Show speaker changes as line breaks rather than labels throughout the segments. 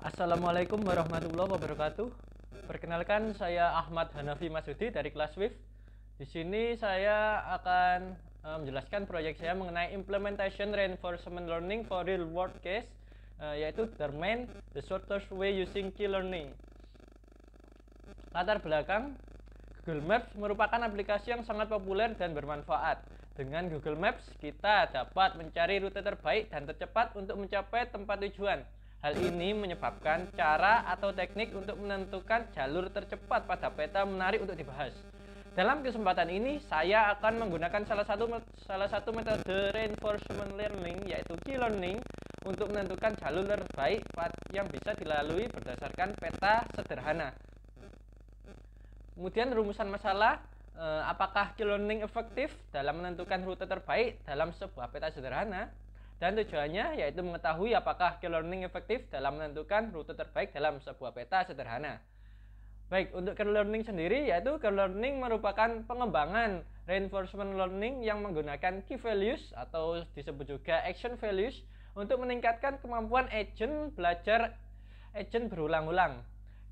Assalamualaikum warahmatullahi wabarakatuh. Perkenalkan, saya Ahmad Hanafi Masudi dari kelas WIF. Di sini saya akan menjelaskan proyek saya mengenai implementation reinforcement learning for real world case, yaitu termain the shortest way using key learning. Latar belakang, Google Maps merupakan aplikasi yang sangat populer dan bermanfaat. Dengan Google Maps, kita dapat mencari rute terbaik dan tercepat untuk mencapai tempat tujuan. Hal ini menyebabkan cara atau teknik untuk menentukan jalur tercepat pada peta menarik untuk dibahas. Dalam kesempatan ini, saya akan menggunakan salah satu metode reinforcement learning, yaitu key learning, untuk menentukan jalur terbaik yang bisa dilalui berdasarkan peta sederhana. Kemudian rumusan masalah, apakah key learning efektif dalam menentukan rute terbaik dalam sebuah peta sederhana? Dan tujuannya yaitu mengetahui apakah key learning efektif dalam menentukan rute terbaik dalam sebuah peta sederhana. Baik, untuk key learning sendiri, yaitu key learning merupakan pengembangan reinforcement learning yang menggunakan key values atau disebut juga action values untuk meningkatkan kemampuan agent belajar agent berulang-ulang.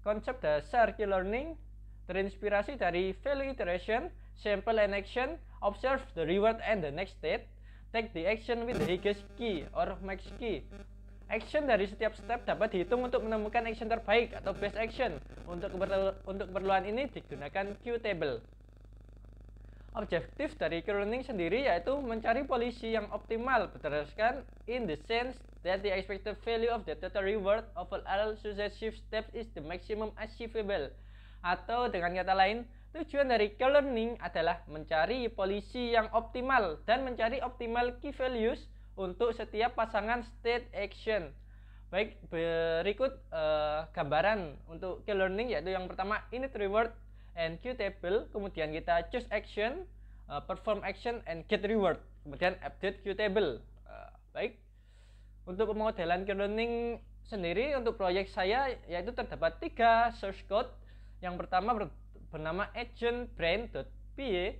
Konsep dasar key learning terinspirasi dari value iteration, sample and action, observe the reward and the next state, take the action with the highest key or max key. Action dari setiap step dapat dihitung untuk menemukan action terbaik atau best action. Untuk keperluan ini digunakan Q table. Objektif dari key learning sendiri yaitu mencari polisi yang optimal berdasarkan in the sense that the expected value of the total reward of all successive steps is the maximum achievable. Atau dengan kata lain, tujuan dari key learning adalah mencari polisi yang optimal dan mencari optimal key values untuk setiap pasangan state action. Baik, berikut gambaran untuk key learning, yaitu yang pertama init reward and queue table, kemudian kita choose action, perform action and get reward, kemudian update queue table. Baik, untuk pemodelan key learning sendiri untuk proyek saya yaitu terdapat 3 source code. Yang pertama bernama agentbrain.py,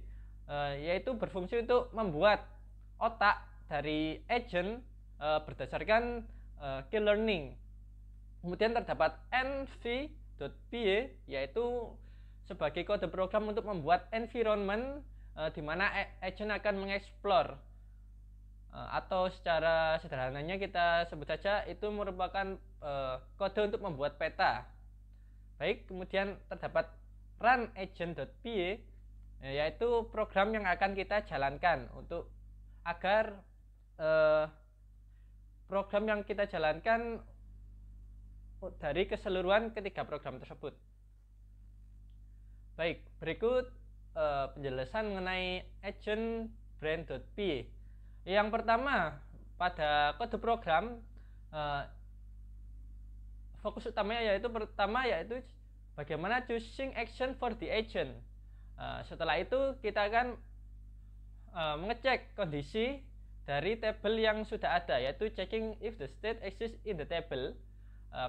yaitu berfungsi untuk membuat otak dari agent berdasarkan key learning. Kemudian terdapat env.py, yaitu sebagai kode program untuk membuat environment di mana agent akan mengeksplor, atau secara sederhananya kita sebut saja itu merupakan kode untuk membuat peta. Baik, kemudian terdapat runagent.py, yaitu program yang akan kita jalankan untuk agar program yang kita jalankan dari keseluruhan ketiga program tersebut. Baik, berikut penjelasan mengenai agentbrain.py. Yang pertama, pada kode program fokus utamanya yaitu bagaimana choosing action for the agent. Setelah itu kita akan mengecek kondisi dari tabel yang sudah ada, yaitu checking if the state exists in the table.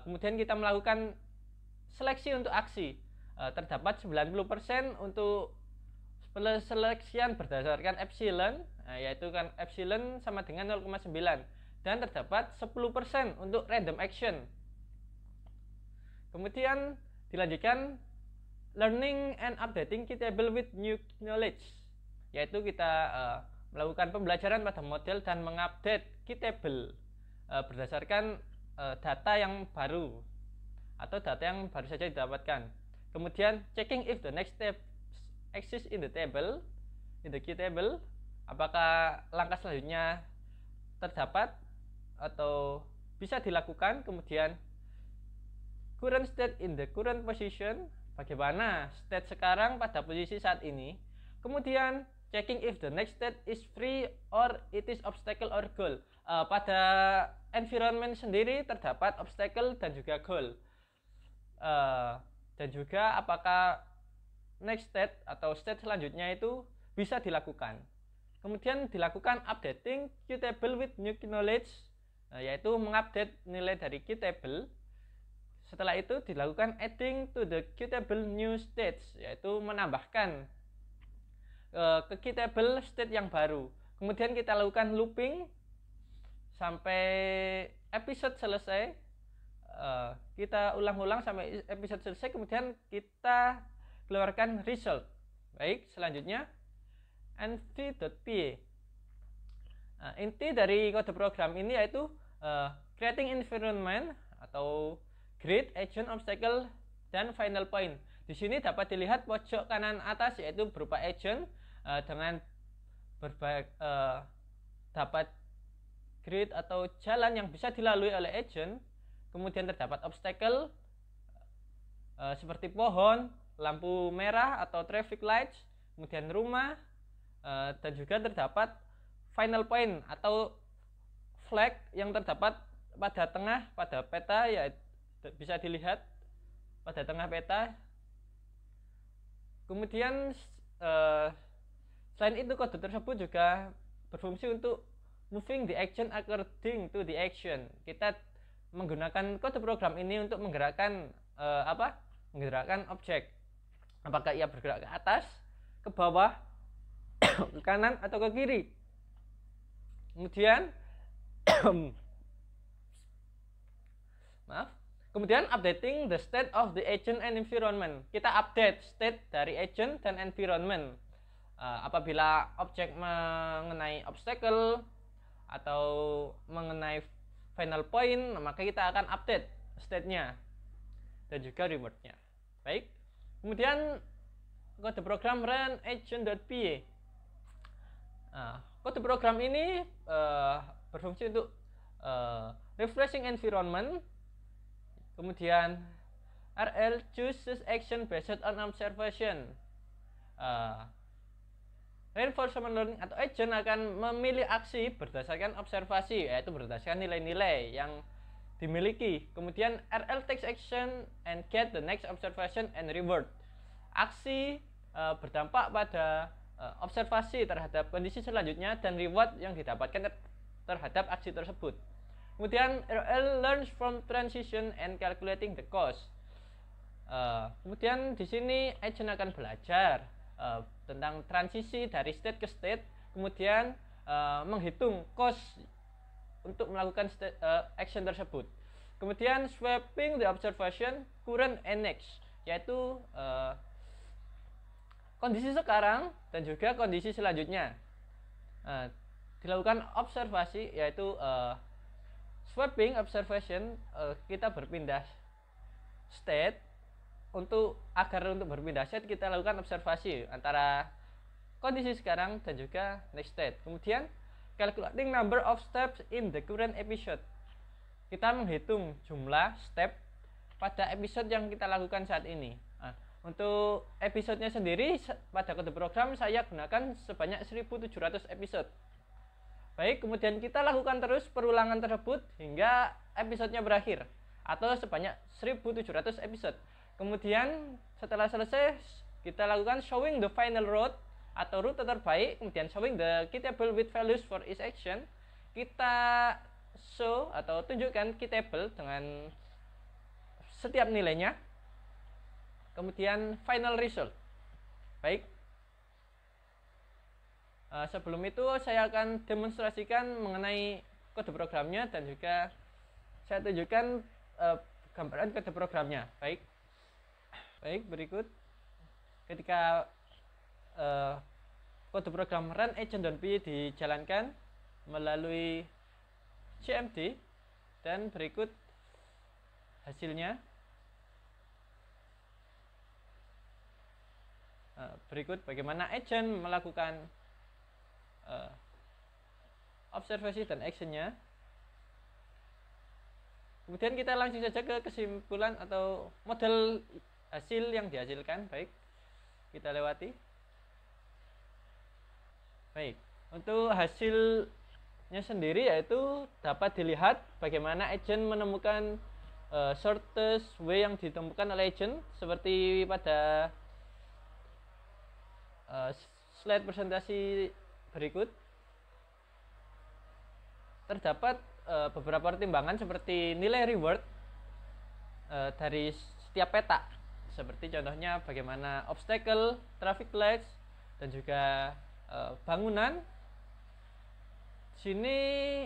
Kemudian kita melakukan seleksi untuk aksi. Terdapat 90% untuk seleksian berdasarkan epsilon, yaitu kan epsilon sama dengan 0,9, dan terdapat 10% untuk random action. Kemudian dilanjutkan learning and updating key table with new knowledge, yaitu kita melakukan pembelajaran pada model dan mengupdate key table berdasarkan data yang baru atau data yang baru saja didapatkan. Kemudian checking if the next step exists in the table, in the key table, apakah langkah selanjutnya terdapat atau bisa dilakukan. Kemudian current state in the current position, bagaimana state sekarang pada posisi saat ini. Kemudian checking if the next state is free or it is obstacle or goal. Pada environment sendiri terdapat obstacle dan juga goal, dan juga apakah next state atau state selanjutnya itu bisa dilakukan. Kemudian dilakukan updating key table with new knowledge, yaitu mengupdate nilai dari key table. Setelah itu dilakukan adding to the key table new states, yaitu menambahkan ke key table state yang baru. Kemudian kita lakukan looping sampai episode selesai. kita ulang-ulang sampai episode selesai, kemudian kita keluarkan result. Baik, selanjutnya nv.py. Inti dari kode program ini yaitu creating environment atau grid, agent, obstacle, dan final point. Di sini dapat dilihat pojok kanan atas yaitu berupa agent dengan dapat grid atau jalan yang bisa dilalui oleh agent. Kemudian terdapat obstacle seperti pohon, lampu merah atau traffic lights, kemudian rumah, dan juga terdapat final point atau flag yang terdapat pada tengah pada peta, ya bisa dilihat pada tengah peta. Kemudian selain itu kode tersebut juga berfungsi untuk moving the action according to the action. Kita menggunakan kode program ini untuk menggerakkan menggerakkan objek, apakah ia bergerak ke atas, ke bawah, ke kanan atau ke kiri. Kemudian kemudian updating the state of the agent and environment. Kita update state dari agent dan environment. Apabila objek mengenai obstacle atau mengenai final point, maka kita akan update state-nya dan juga reward-nya. Baik. Kemudian kode program run agent.py. Kode program ini berfungsi untuk refreshing environment. Kemudian RL chooses action based on observation. Reinforcement learning atau agent akan memilih aksi berdasarkan observasi, yaitu berdasarkan nilai-nilai yang dimiliki. Kemudian RL takes action and get the next observation and reward. Aksi berdampak pada observasi terhadap kondisi selanjutnya dan reward yang didapatkan terhadap aksi tersebut. Kemudian RL learns from transition and calculating the cost. Kemudian di sini agent akan belajar tentang transisi dari state ke state, kemudian menghitung cost untuk melakukan action tersebut. Kemudian swapping the observation current and next, yaitu kondisi sekarang dan juga kondisi selanjutnya. Dilakukan observasi, yaitu swapping observation, kita berpindah state. Agar untuk berpindah state, kita lakukan observasi antara kondisi sekarang dan juga next state. Kemudian calculating number of steps in the current episode. Kita menghitung jumlah step pada episode yang kita lakukan saat ini. Untuk episodenya sendiri pada kode program saya gunakan sebanyak 1700 episode. Baik, kemudian kita lakukan terus perulangan tersebut hingga episodenya berakhir atau sebanyak 1700 episode. Kemudian setelah selesai kita lakukan showing the final route atau rute terbaik, kemudian showing the key table with values for each action. Kita show atau tunjukkan key table dengan setiap nilainya. Kemudian final result. Baik. Sebelum itu saya akan demonstrasikan mengenai kode programnya dan juga saya tunjukkan gambaran kode programnya. Baik, berikut ketika kode program run agent.py dijalankan melalui CMD, dan berikut hasilnya. Berikut bagaimana agent melakukan observasi dan actionnya. Kemudian kita langsung saja ke kesimpulan atau model hasil yang dihasilkan. Baik, kita lewati. Baik, untuk hasilnya sendiri yaitu dapat dilihat bagaimana agent menemukan shortest way yang ditemukan oleh agent, seperti pada slide presentasi berikut. Terdapat beberapa pertimbangan seperti nilai reward dari setiap peta, seperti contohnya bagaimana obstacle, traffic lights, dan juga bangunan. Sini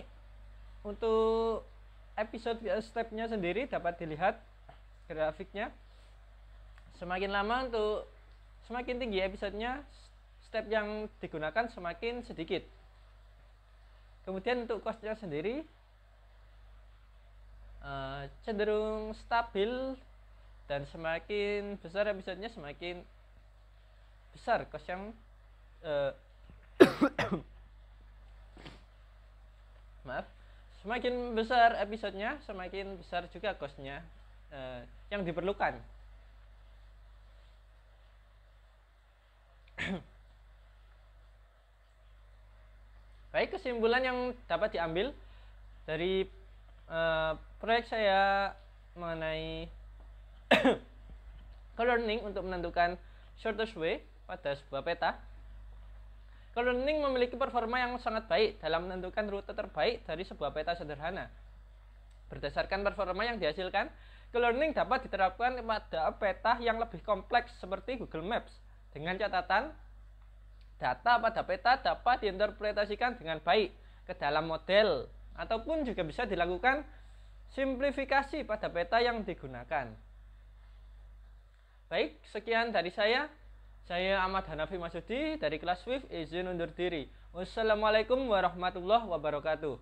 untuk episode stepnya sendiri dapat dilihat grafiknya. Semakin lama untuk semakin tinggi episodenya, step yang digunakan semakin sedikit. Kemudian untuk cost-nya sendiri cenderung stabil, dan semakin besar episodenya semakin besar cost yang maaf, semakin besar episodenya semakin besar juga cost-nya yang diperlukan. Baik, kesimpulan yang dapat diambil dari proyek saya mengenai co-learning untuk menentukan shortest way pada sebuah peta. Co-learning memiliki performa yang sangat baik dalam menentukan rute terbaik dari sebuah peta sederhana. Berdasarkan performa yang dihasilkan, co-learning dapat diterapkan pada peta yang lebih kompleks seperti Google Maps. Dengan catatan, data pada peta dapat diinterpretasikan dengan baik ke dalam model, ataupun juga bisa dilakukan simplifikasi pada peta yang digunakan. Baik, sekian dari saya. Saya Ahmad Hanafi Masudi dari kelas Swift, izin undur diri. Wassalamualaikum warahmatullahi wabarakatuh.